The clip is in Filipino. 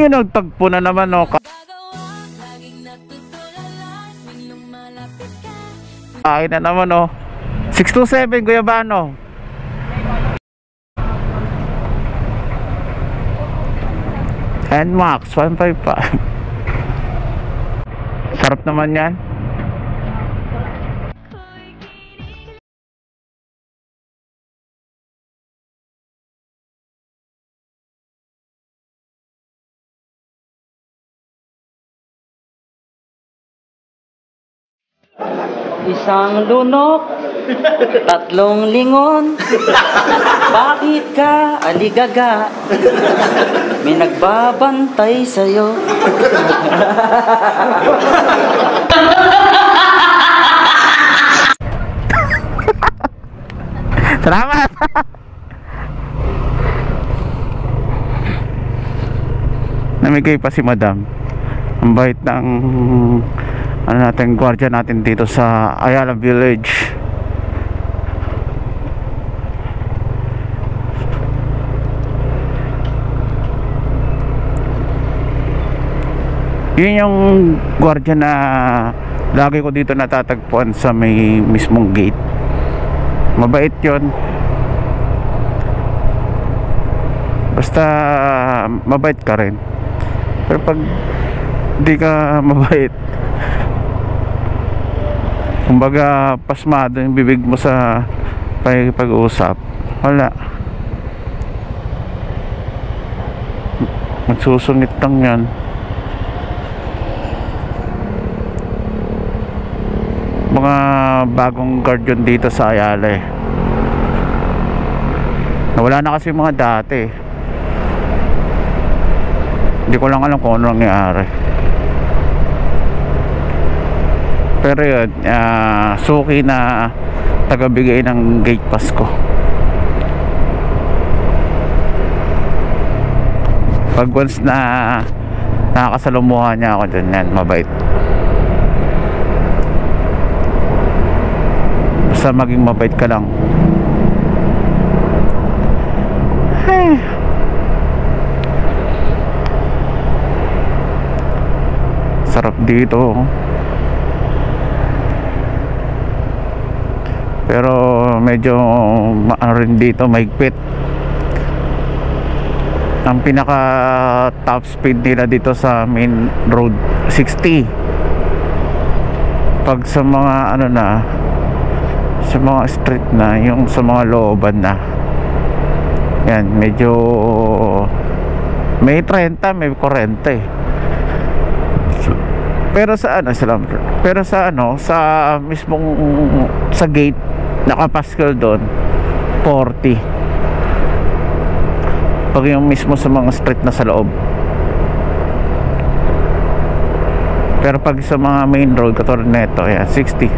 Ayun, nagtagpo na naman, no. Kain na naman, no. 627 Guyabano. And Max 155. Sarap naman yan. Isang lunok, tatlong lingon. Bakit ka aligaga? May nagbabantay sa'yo. Salamat. Namigay pa si Madam. Ang bait ng ano natin, gwardiya natin dito sa Ayala Village. Yun yung gwardiya na lagi ko dito natatagpuan sa may mismong gate. Mabait yun. Basta mabait ka rin. Pero pag di ka mabait, kumbaga pasmado yung bibig mo sa pag-uusap, wala, magsusungit lang yan. Mga bagong guard yun dito sa Ayala eh. Nawala na kasi mga dati. Hindi ko lang alam kung ano nangyari. Pero yun, suki na tagabigay ng gate pass ko. Pag once na nakakasalumuhan niya ako dyan, yan, mabait. Basta maging mabait ka lang. Hey. Sarap dito. Pero medyo ano rin dito, mahigpit. Ang pinaka top speed nila dito sa main road 60. Pag sa mga ano na, sa mga street na, yung sa mga looban na, yan, medyo may 30, may 40 eh. Pero sa ano, sa mismong sa gate, naka-Pascal doon 40. Pag yung mismo sa mga street na sa loob. Pero pag sa mga main road katulad nito, ayan, 60.